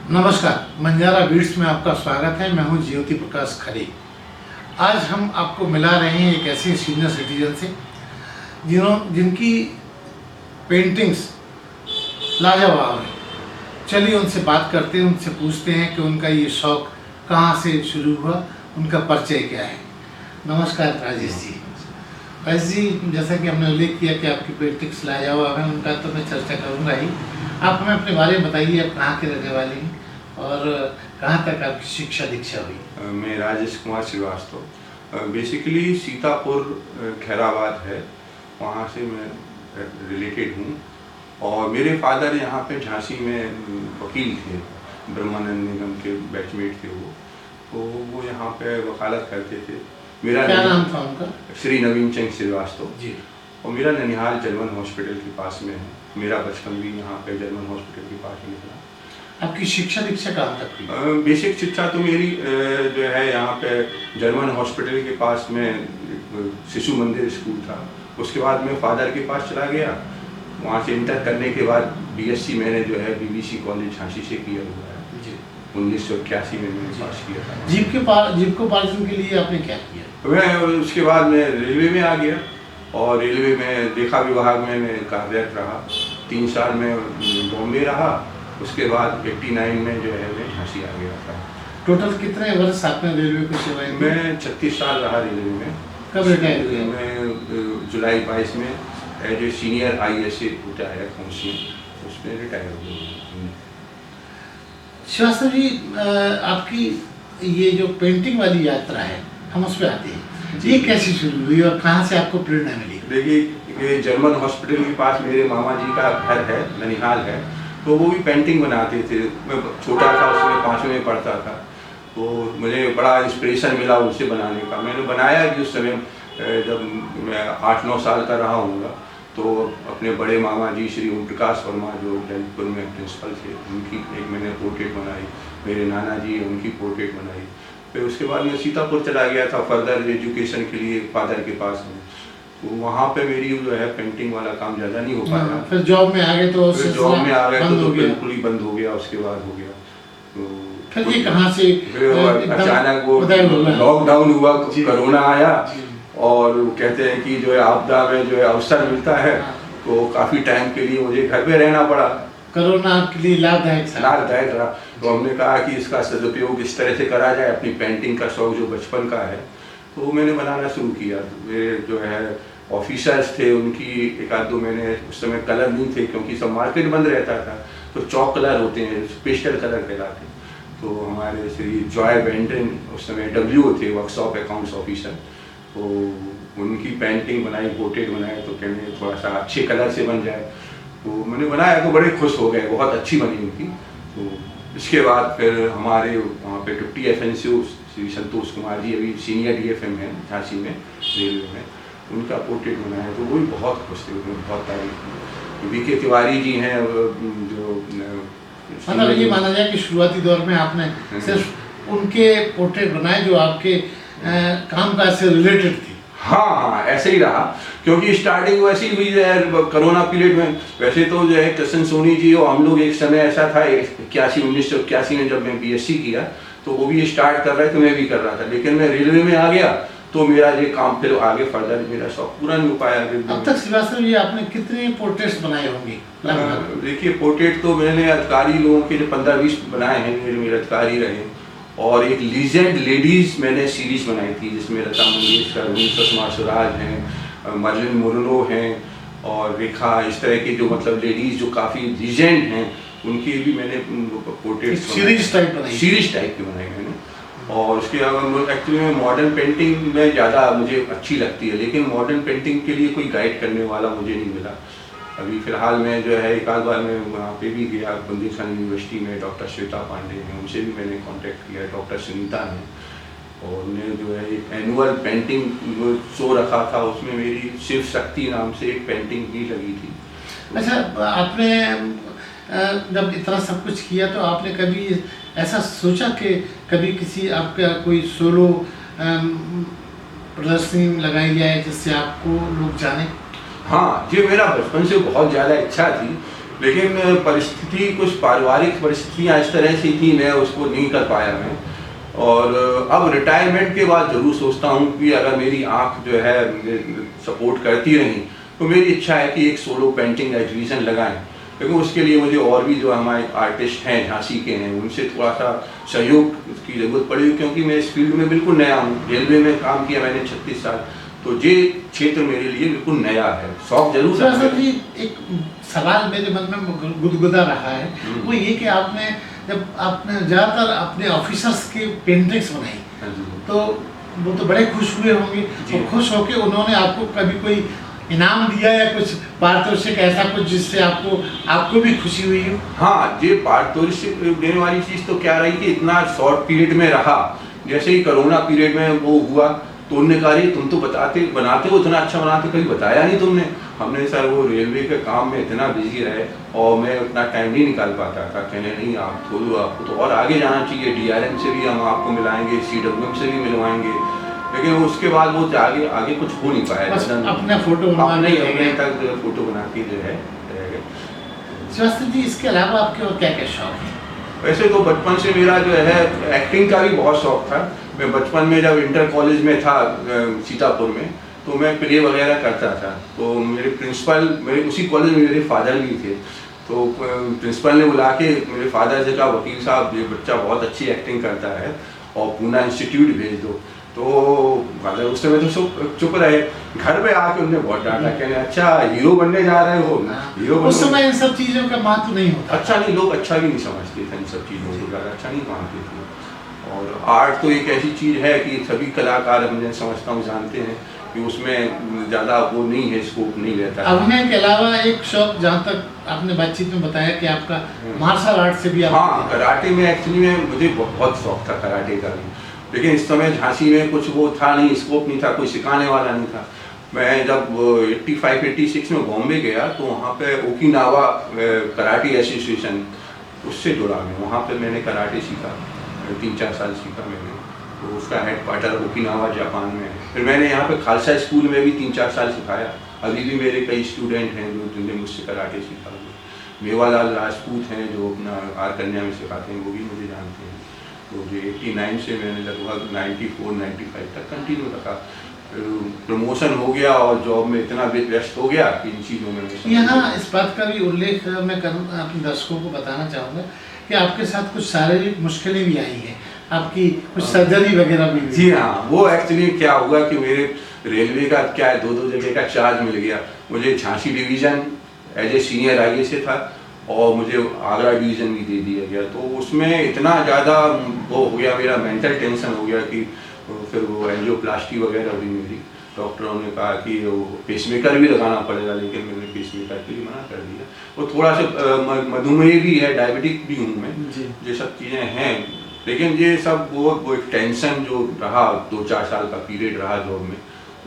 नमस्कार, बंजारा बीट्स में आपका स्वागत है। मैं हूं ज्योति प्रकाश खरे। आज हम आपको मिला रहे हैं एक ऐसे सीनियर सिटीजन से जिनकी पेंटिंग्स लाजवाब है। चलिए उनसे बात करते हैं, उनसे पूछते हैं कि उनका ये शौक़ कहाँ से शुरू हुआ, उनका परिचय क्या है। नमस्कार राजेश जी। राजेश जी, जैसा कि हमने उल्लेख किया कि आपकी पेंटिंग्स लाजवाब हैं, उनका तो मैं चर्चा करूँगा ही। आप हमें अपने बारे में बताइए, आप कहाँ के रहने वाले हैं और कहाँ तक आपकी शिक्षा दीक्षा हुई। मैं राजेश कुमार श्रीवास्तव, बेसिकली सीतापुर खैराबाद है, वहाँ से मैं रिलेटेड हूँ। और मेरे फादर यहाँ पे झांसी में वकील थे, ब्रह्मानंद निगम के बैचमेट थे वो, तो वो यहाँ पे वकालत करते थे। मेरा क्या नाम था उनका? श्री नवीन चंद श्रीवास्तव जी। और मेरा ननिहाल जर्मन हॉस्पिटल के पास में है। मेरा बचपन भी यहाँ पे जर्मन हॉस्पिटल के पास में निकला। आपकी शिक्षा दीक्षा कहाँ तक हुई? बेसिक शिक्षा तो मेरी जो है यहाँ पे जर्मन हॉस्पिटल के पास में शिशु मंदिर स्कूल था। उसके बाद मैं फादर के पास चला गया, वहाँ से इंटर करने के बाद बीएससी मैंने जो है बीबीसी कॉलेज झांसी से किया हुआ है जी। 1981 में मैंने पास किया था। जीविकोपार्जन के लिए आपने क्या किया? मैं उसके बाद मैं रेलवे में आ गया और रेलवे में लेखा विभाग में मैं कार्यरत रहा। 3 साल में बॉम्बे रहा। उसके बाद 89 में जो है मैं झांसी आ गया था। टोटल कितने वर्ष आपने रेलवे को सेवाएं दी? मैं 36 साल रहा रेलवे में। कब रिटायर हुए? मैं जुलाई 22 में as a senior ISA retire council उसमें रिटायर हो गया। श्रीवास्तव जी, आपकी ये जो पेंटिंग वाली यात्रा है, हम उस पर आते हैं। ये कैसे शुरू हुई और कहाँ से आपको प्रेरणा मिली? देखिए, ये जर्मन हॉस्पिटल के पास मेरे मामा जी का घर है, ननिहाल है, तो वो भी पेंटिंग बनाते थे। मैं छोटा था, उसमें 5वीं में पढ़ता था, तो मुझे बड़ा इंस्पिरेशन मिला उनसे बनाने का। मैंने बनाया भी उस समय, जब मैं 8-9 साल का रहा हूँगा, तो अपने बड़े मामा जी श्री ओम प्रकाश वर्मा जो जयपुर में प्रिंसिपल थे, उनकी एक मैंने पोर्ट्रेट बनाई। मेरे नाना जी उनकी पोर्ट्रेट बनाई। फिर उसके बाद मैं सीतापुर चला गया था फर्दर एजुकेशन के लिए फादर के पास में, तो वहाँ पे मेरी जो है पेंटिंग वाला काम ज़्यादा नहीं हो पाया। फिर जॉब में आ गए तो जॉब में आ गए तो बिल्कुल ही बंद हो गया। उसके बाद हो गया तो फिर ये कहाँ से अचानक वो लॉकडाउन हुआ, कोरोना आया, और कहते हैं कि जो है आपदा में जो है अवसर मिलता है, तो काफ़ी टाइम के लिए मुझे घर पे रहना पड़ा। कोरोना आपके लिए लाभदायक रहा। तो हमने कहा कि इसका सदुपयोग इस तरह से करा जाए। अपनी पेंटिंग का शौक जो बचपन का है, तो मैंने बनाना शुरू किया। मेरे जो है ऑफिसर्स थे, उनकी एक आध दो मैंने, उस समय कलर नहीं थे क्योंकि सब मार्केट बंद रहता था, तो चौक कलर होते हैं, पेस्टल कलर कहलाते हैं। तो हमारे श्री जॉय बेंटन उस समय WO थे, वर्कशॉप अकाउंट्स ऑफिसर, तो उनकी पेंटिंग बनाई, पोर्ट्रेट बनाए, तो कहने थोड़ा सा अच्छे कलर से बन जाए। तो मैंने बनाया तो बड़े खुश हो गए, बहुत अच्छी बनी उनकी। तो इसके बाद फिर हमारे वहाँ पे डिप्टी FNCO श्री संतोष कुमार जी, अभी सीनियर DFM हैं झांसी में रेलवे में, उनका पोर्ट्रेट बनाया, तो वो भी बहुत खुश थे, उन्होंने बहुत तारीफ की। BK तिवारी जी हैं जो मतलब ये माना जाए कि शुरुआती दौर में आपने सिर्फ उनके पोर्ट्रेट बनाए जो आपके कामकाज से रिलेटेड थी। हाँ, ऐसे ही रहा, क्योंकि स्टार्टिंग वैसी हुई है कोरोना पीरियड में। वैसे तो जो है कृष्ण सोनी जी और हम लोग एक समय ऐसा था 1981 में जब मैं BSc किया, तो वो भी स्टार्ट कर रहे थे, मैं भी कर रहा था, लेकिन मैं रेलवे में आ गया, तो मेरा ये काम फिर आगे फर्दर मेरा शौक पूरा नहीं हो पाया। अब तक श्रीवास्तव जी आपने कितने पोर्ट्रेट्स बनाए होंगे? देखिए, पोर्ट्रेट तो मैंने अधिकारी लोगों के 15-20 बनाए हैं, मेरे अधिकारी रहे। और एक लीजेंड लेडीज़ मैंने सीरीज़ बनाई थी, जिसमें लता मंगेशकर, सुषमा स्वराज हैं, मर्लिन मोनरो हैं, और रेखा, इस तरह की जो मतलब लेडीज़ जो काफ़ी लीजेंड हैं, उनकी भी मैंने पोर्ट्रेट सीरीज टाइप की बनाई मैंने। और उसके अलावा एक्चुअली में मॉडर्न पेंटिंग में ज़्यादा मुझे अच्छी लगती है, लेकिन मॉडर्न पेंटिंग के लिए कोई गाइड करने वाला मुझे नहीं मिला। अभी फ़िलहाल मैं जो है एक आध बार मैं वहाँ पे भी गया, बुंदेलखंड यूनिवर्सिटी में डॉक्टर श्वेता पांडे हैं, उनसे भी मैंने कांटेक्ट किया, डॉक्टर सुनीता हैं, और उन्हें जो है एक एनुअल पेंटिंग शो रखा था, उसमें मेरी शिव शक्ति नाम से एक पेंटिंग भी लगी थी। अच्छा, आपने जब इतना सब कुछ किया, तो आपने कभी ऐसा सोचा कि कभी किसी आपका कोई सोलो प्रदर्शनी लगाई जाए जिससे आपको लोग जाने? हाँ, ये मेरा बचपन से बहुत ज़्यादा इच्छा थी लेकिन परिस्थिति, कुछ पारिवारिक परिस्थितियाँ इस तरह से थी, मैं उसको नहीं कर पाया मैं। और अब रिटायरमेंट के बाद ज़रूर सोचता हूँ कि अगर मेरी आँख जो है सपोर्ट करती रही तो मेरी इच्छा है कि एक सोलो पेंटिंग एग्जीबिशन लगाएं। लेकिन उसके लिए मुझे और भी जो हमारे आर्टिस्ट हैं झांसी के हैं उनसे थोड़ा सा सहयोग की ज़रूरत पड़ेगी, क्योंकि मैं इस फील्ड में बिल्कुल नया हूँ। रेलवे में काम किया मैंने 36 साल, तो ये क्षेत्र मेरे लिए बिल्कुल नया है। शौक जरूर है। सर जी, एक सवाल मेरे मन में गुदगुदा रहा है, वो ये कि आपने ज़्यादातर अपने ऑफिसर्स के पेंटिंग्स बनाई, तो वो तो बड़े खुश हुए होंगे, तो खुश होके उन्होंने आपको कभी कोई इनाम दिया या कुछ पारितोषिक ऐसा कुछ जिससे आपको भी खुशी हुई हो? हाँ, ये पारितोषिक देने वाली चीज़ तो क्या रही कि इतना शॉर्ट पीरियड में रहा। जैसे ही कोरोना पीरियड में वो हुआ तो उन्होंने कहा तुम तो बनाते हो, इतना अच्छा बनाते, कभी बताया नहीं तुमने। हमने सर वो रेलवे के काम में इतना बिजी रहे और मैं उतना टाइम नहीं निकाल पाता था। कहने नहीं, आपको तो और आगे जाना चाहिए, DRM से भी हम आपको मिलाएंगे, CWM से भी मिलवाएंगे। लेकिन उसके बाद वो आगे कुछ हो नहीं पाया। अपना फोटो अपने तक फोटो बना के जो है रह गए। श्रीवास्तव जी, इसके अलावा आपके और क्या क्या शौक है? वैसे तो बचपन से मेरा जो है एक्टिंग का भी बहुत शौक था। मैं बचपन में जब इंटर कॉलेज में था सीतापुर में, तो मैं प्ले वगैरह करता था। तो मेरे उसी कॉलेज में मेरे फादर भी थे, तो प्रिंसिपल ने बुला के मेरे फादर से कहा, वकील साहब ये बच्चा बहुत अच्छी एक्टिंग करता है और पूना इंस्टीट्यूट भेज दो। तो फादर उस समय तो चुप रहे। घर पे आके उन्होंने बहुत डांटा, कहने अच्छा हीरो बनने जा रहे हो, हीरो उस समय इन सब चीज़ों का महत्व नहीं होता। अच्छा नहीं, लोग अच्छा भी नहीं समझते थे इन सब चीज़ों को, ज़्यादा अच्छा नहीं मानते थे। और आर्ट तो एक ऐसी चीज़ है कि सभी कलाकार, मैं समझता हूँ, जानते हैं कि उसमें ज़्यादा वो नहीं है, स्कोप नहीं रहता। अभिनय के अलावा एक शौक, जहाँ तक आपने बातचीत में बताया कि आपका मार्शल आर्ट से भी हाँ, कराटे में एक्चुअली में मुझे बहुत शौक था कराटे का भी। लेकिन इस समय झांसी में कुछ वो था नहीं, स्कोप नहीं था, कोई सिखाने वाला नहीं था। मैं जब 85-86 में बॉम्बे गया तो वहाँ पे ओकिनावा कराटे एसोसिएशन, उससे जुड़ा मैं। वहाँ पे मैंने कराटे सीखा, 3-4 साल सीखा मैंने। तो उसका हेडक्वार्टर ओकिनावा जापान में है। फिर मैंने यहाँ पे खालसा स्कूल में भी 3-4 साल सिखाया। अभी भी मेरे कई स्टूडेंट हैं जिन्होंने मुझसे कराटे सीखा। मेवालाल राजपूत हैं जो अपना आर कन्या में सिखाते हैं, वो भी मुझे जानते हैं। तो जो 89 से मैंने लगभग 94-95 तक कंटिन्यू रखा। प्रमोशन हो गया और जॉब में इतना व्यस्त हो गया कि इन चीज़ों में यहाँ इस बात का भी उल्लेख मैं अपने दर्शकों को बताना चाहूँगा कि आपके साथ कुछ शारीरिक मुश्किलें भी आई हैं, आपकी कुछ सर्जरी वगैरह भी। जी हाँ, वो एक्चुअली क्या हुआ कि मेरे रेलवे का क्या है, 2 जगह का चार्ज मिल गया। मुझे Jhansi division as a senior IAS से था और मुझे आगरा डिवीज़न भी दे दिया गया। तो उसमें इतना ज़्यादा वो हो गया, मेरा मेंटल टेंशन हो गया कि फिर वो एंजियोप्लास्टी वगैरह भी मेरी, डॉक्टरों ने कहा कि वो पेसमेकर भी लगाना पड़ेगा, लेकिन मैंने पेसमेकर के लिए मना कर दिया। वो थोड़ा सा मधुमेह भी है, डायबिटिक भी हूँ मैं, ये सब चीज़ें हैं। लेकिन ये सब वो एक टेंशन जो रहा, 2-4 साल का पीरियड रहा जॉब में,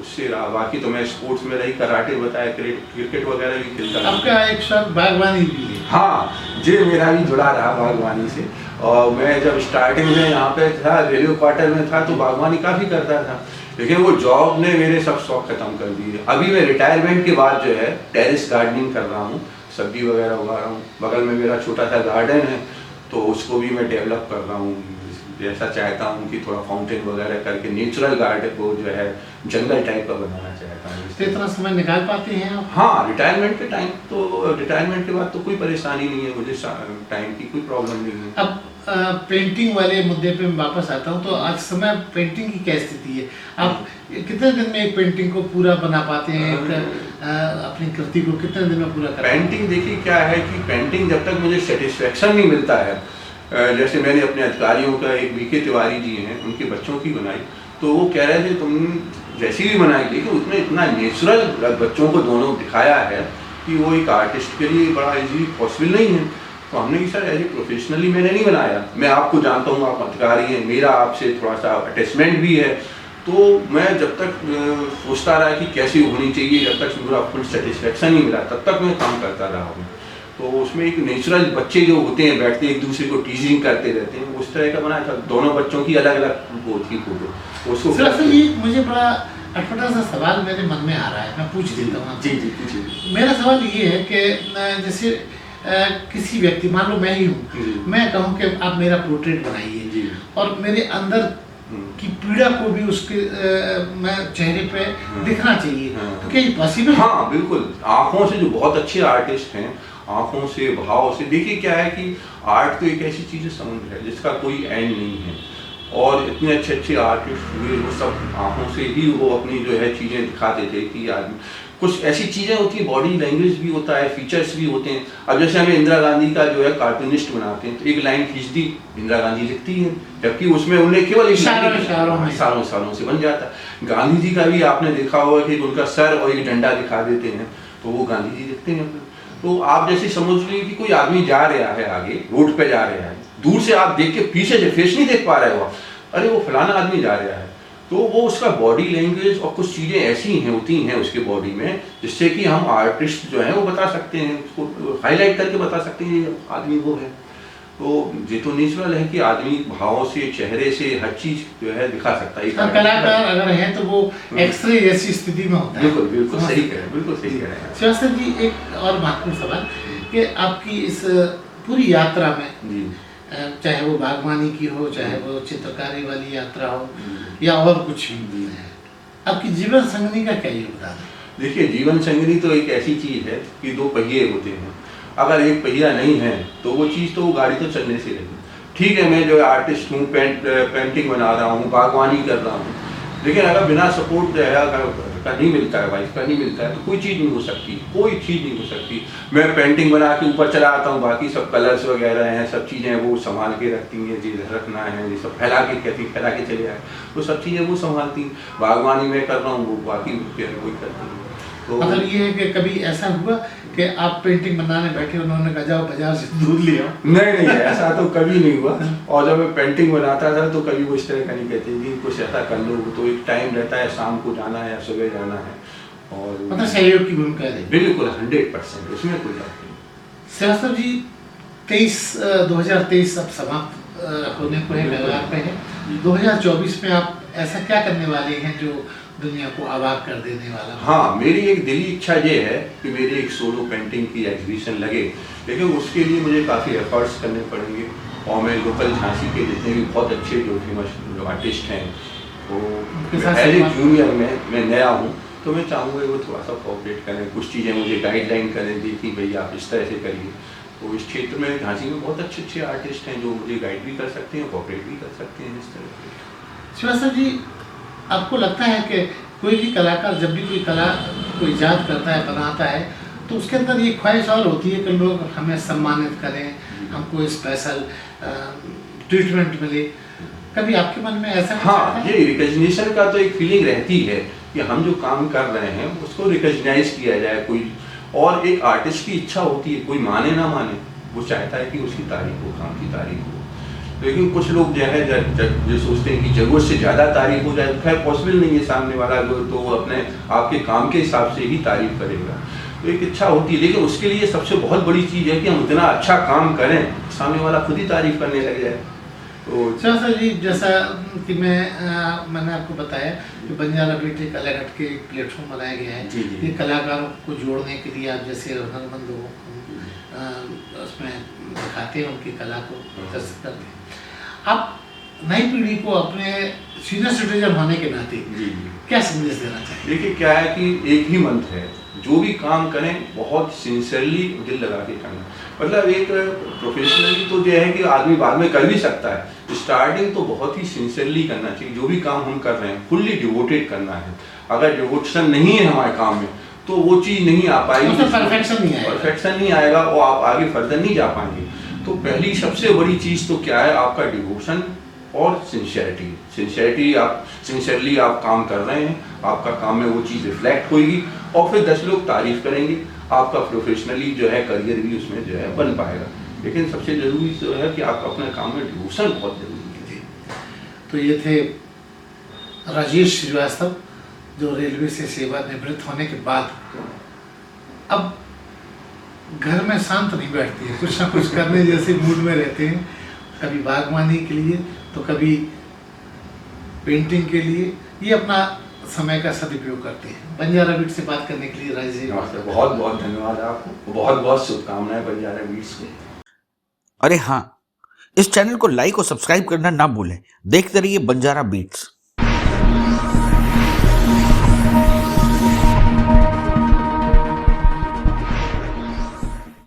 उससे रहा। बाकी तो मैं स्पोर्ट्स में रही, कराटे बताया, क्रिकेट वगैरह भी खेलता था। आपका एक शौक बागवानी भी है? हाँ, ये मेरा भी जुड़ा रहा बागवानी से। और मैं जब स्टार्टिंग में यहाँ पे था, रेलवे क्वार्टर में था, तो बागवानी काफ़ी करता था। लेकिन वो जॉब ने मेरे सब शौक खत्म कर दिए। अभी मैं रिटायरमेंट के बाद जो है टेरेस गार्डनिंग कर रहा हूँ, सब्जी वगैरह उगा रहा हूँ। बगल में मेरा छोटा सा गार्डन है, तो उसको भी मैं डेवलप कर रहा हूँ। जैसा चाहता हूँ कि थोड़ा फाउंटेन वगैरह करके नेचुरल गार्डन को जो है जंगल टाइप का बनाना चाहता हूँ। तो इतना समय निकाल पाते हैं आप? हाँ, रिटायरमेंट के टाइम तो, रिटायरमेंट के बाद तो कोई परेशानी नहीं है मुझे, टाइम की कोई प्रॉब्लम नहीं है। अब पेंटिंग वाले मुद्दे पे मैं वापस आता हूँ, तो आज समय पेंटिंग की क्या स्थिति है? आप कितने दिन में एक पेंटिंग को पूरा बना पाते हैं? अपनी कृति को कितने दिन में पूरा करते हैं? पेंटिंग देखिए क्या है कि पेंटिंग जब तक मुझे सेटिस्फेक्शन नहीं मिलता है, जैसे मैंने अपने अधिकारियों का, एक VK तिवारी जी हैं, उनके बच्चों की बनाई, तो वो कह रहे थे तुम जैसी भी बनाई, लेकिन उसमें इतना नेचुरल बच्चों को दोनों दिखाया है कि वो एक आर्टिस्ट के लिए बड़ा इजीली पॉसिबल नहीं है। तो हमने कि सर एज ए प्रोफेशनली मैंने नहीं बनाया, मैं आपको जानता हूँ, आप अधिकारी हैं, मेरा आपसे थोड़ा सा अटैचमेंट भी है। तो मैं जब तक सोचता रहा कि कैसी होनी चाहिए, जब तक पूरा फुल सेटिस्फेक्शन नहीं मिला, तब तक मैं काम करता रहा हूँ। तो उसमें एक नेचुरल बच्चे जो होते हैं, बैठते एक दूसरे को टीजिंग करते रहते हैं, उस तरह का बनाया था। दोनों बच्चों की अलग अलग वो थी फोटो, उसको मुझे बड़ा अटपटा सा सवाल मेरे मन में आ रहा है, मैं पूछ देता हूँ। जी पूछिए। मेरा सवाल ये है कि जैसे किसी व्यक्ति, मान लो मैं ही जी। हूँ, मैं कहूँ कि आप मेरा पोर्ट्रेट बनाइए जी। और मेरे अंदर की पीड़ा को भी उसके मैं चेहरे पे दिखना चाहिए, तो क्या ये पॉसिबल है? हाँ बिल्कुल, आंखों से जो बहुत अच्छे आर्टिस्ट हैं, आंखों से, भाव से, देखिए क्या है कि आर्ट तो एक ऐसी चीज़ है, समुद्र है जिसका कोई एंड नहीं है। और इतने अच्छे अच्छे आर्टिस्ट हुए, वो सब आंखों से ही वो अपनी जो है चीज़ें दिखाते थे कि आदमी, कुछ ऐसी चीज़ें होती हैं, बॉडी लैंग्वेज भी होता है, फीचर्स भी होते हैं। अब जैसे हमें इंदिरा गांधी का जो है कार्टूनिस्ट बनाते हैं, तो एक लाइन खींच दी, इंदिरा गांधी लिखती है, जबकि उसमें उन्हें केवल एक सालों से बन जाता है। गांधी जी का भी आपने देखा होगा कि उनका सर और एक डंडा दिखा देते हैं, तो वो गांधी जी लिखते हैं। तो आप जैसे समझ लीजिए कि कोई आदमी जा रहा है आगे, रोड पे जा रहा है, दूर से आप देख के पीछे से फेस नहीं देख पा रहे हो, अरे वो फलाना आदमी जा रहा है, तो वो उसका बॉडी लैंग्वेज और कुछ चीज़ें ऐसी हैं, होती हैं उसके बॉडी में, जिससे कि हम आर्टिस्ट जो हैं वो बता सकते हैं, उसको हाईलाइट करके बता सकते हैं ये आदमी वो है। तो ये तो नेचुरल है कि आदमी भावों से, चेहरे से हर चीज जो है दिखा सकता है। कलाकार अगर है तो वो एक्सरे जैसी स्थिति में होता है। बिल्कुल बिल्कुल सही कह रहे हैं, बिल्कुल सही कह रहे हैं श्रीवास्तव जी। एक और महत्वपूर्ण सवाल कि आपकी इस पूरी यात्रा में जी, चाहे वो बागवानी की हो, चाहे वो चित्रकारी वाली यात्रा हो या और कुछ भी, आपकी जीवन संगनी का क्या योगदान है? देखिए जीवन संगनी तो एक ऐसी चीज है कि दो पहिए होते हैं, अगर एक पहिया नहीं है तो वो चीज़, तो वो गाड़ी तो चलने से रहेगी। ठीक है, मैं जो है आर्टिस्ट हूँ, पेंटिंग बना रहा हूँ, बागवानी कर रहा हूँ, लेकिन अगर बिना सपोर्ट जो है, अगर का नहीं मिलता है, वाइफ का नहीं मिलता है, तो कोई चीज़ नहीं हो सकती, कोई चीज़ नहीं हो सकती। मैं पेंटिंग बना के ऊपर चला आता हूँ, बाकी सब कलर्स वगैरह हैं, सब चीज़ें वो संभाल के रखती हैं, जी रखना है, ये सब फैला के कहती, फैला के चले आए, वो सब चीज़ें वो संभालती। बागवानी में कर रहा हूँ, वो बाकी कोई करती है। तो मतलब ये है कि कभी ऐसा हुआ कि आप पेंटिंग बनाने बैठे, उन्होंने कहा जाओ बाजार से दूध ले आओ? नहीं, ऐसा तो कभी नहीं हुआ। और जब मैं पेंटिंग बनाता था तो कभी वो इस तरह का नहीं कहते जी कुछ ऐसा कर लो, तो एक टाइम रहता है, शाम को जाना है या सुबह जाना है, और मतलब सहयोग की भूमिका है। बिल्कुल 100%, उसमें कोई बात नहीं। श्रीवास्तव जी, 2023 अब समाप्त होने को है, कगार पे है। 2024 में आप ऐसा क्या करने वाले हैं जो दुनिया को अवाक कर देने वाला? हाँ, मेरी एक दिली इच्छा ये है कि मेरी एक सोलो पेंटिंग की एग्जीबिशन लगे, लेकिन उसके लिए मुझे काफ़ी एफर्ट्स करने पड़ेंगे। और मैं लोकल झांसी के जितने भी बहुत अच्छे जो फेमस जो आर्टिस्ट हैं, तो एज ए जूनियर में मैं नया हूँ, तो मैं चाहूँगा वो थोड़ा सा कोऑपरेट करें, कुछ चीज़ें मुझे गाइडलाइन करें दी कि भाई आप इस तरह से करिए। तो इस क्षेत्र में झांसी में बहुत अच्छे अच्छे आर्टिस्ट हैं जो मुझे गाइड भी कर सकते हैं, कोऑपरेट भी कर सकते हैं इस तरह से। श्रीवास्तव जी, आपको लगता है कि कोई भी कलाकार जब भी कोई कला को ईजाद करता है, बनाता है, तो उसके अंदर ये ख्वाहिश और होती है कि लोग हमें सम्मानित करें, हमको स्पेशल ट्रीटमेंट मिले? कभी आपके मन में ऐसा? हाँ, ये रिकग्निशन का तो एक फीलिंग रहती है कि हम जो काम कर रहे हैं उसको रिकग्नाइज किया जाए कोई, और एक आर्टिस्ट की इच्छा होती है, कोई माने ना माने, वो चाहता है कि उसकी तारीफ हो, काम की तारीफ हो। लेकिन कुछ लोग जो है जो सोचते हैं कि जरूरत से ज़्यादा तारीफ हो जाए, खैर पॉसिबल नहीं है, सामने वाला जो तो वो अपने आपके काम के हिसाब से ही तारीफ करेगा। तो एक इच्छा होती है, लेकिन उसके लिए सबसे बहुत बड़ी चीज़ है कि हम इतना अच्छा काम करें, सामने वाला खुद ही तारीफ करने लग जाए। तो सर जी, जैसा कि मैंने आपको बताया कि बंजारा बीट एक अलग हट के एक प्लेटफॉर्म बनाया गया है। जी, जी। ये कलाकारों को जोड़ने के लिए आप जैसे हुनरमंद लोगों को उसमें दिखाते हैं, उनकी कला को प्रदर्शित करते हैं। आप नई पीढ़ी को अपने सीनियर सिटीजन होने के नाते क्या संदेश देना चाहिए? देखिए क्या है कि एक ही मंत्र है, जो भी काम करें बहुत सिंसियरली दिल लगा के करना। मतलब एक प्रोफेशनली तो जो है कि आदमी बाद में कर भी सकता है, स्टार्टिंग तो बहुत ही सिंसियरली करना चाहिए। जो भी काम हम कर रहे हैं फुल्ली डिवोटेड करना है। अगर डिवोशन नहीं है हमारे काम में तो वो चीज़ नहीं आ पाएगी, परफेक्शन नहीं आएगा और आप आगे फर्दर नहीं जा पाएंगे। तो पहली सबसे बड़ी चीज़ तो क्या है, आपका डिवोशन और सिंसियरिटी। आप सिंसियरली आप काम कर रहे हैं, आपका काम में वो चीज़ रिफ्लेक्ट होगी और फिर 10 लोग तारीफ करेंगे, आपका प्रोफेशनली जो है करियर भी उसमें जो है बन पाएगा। लेकिन सबसे ज़रूरी तो है कि आप अपने काम में डिवोशन बहुत जरूरी है। तो ये थे राजेश श्रीवास्तव, जो रेलवे से सेवानिवृत्त होने के बाद अब घर में शांत नहीं बैठती है, कुछ ना कुछ करने जैसे मूड में रहते हैं। कभी बागवानी के लिए तो कभी पेंटिंग के लिए। ये अपना समय का सदुपयोग करते हैं। बंजारा बीट से बात करने के लिए राजेश नमस्ते, बहुत बहुत धन्यवाद आपको, बहुत बहुत शुभकामनाएं बंजारा बीट्स को। अरे हाँ, इस चैनल को लाइक और सब्सक्राइब करना ना भूलें। देखते रहिए बंजारा बीट्स।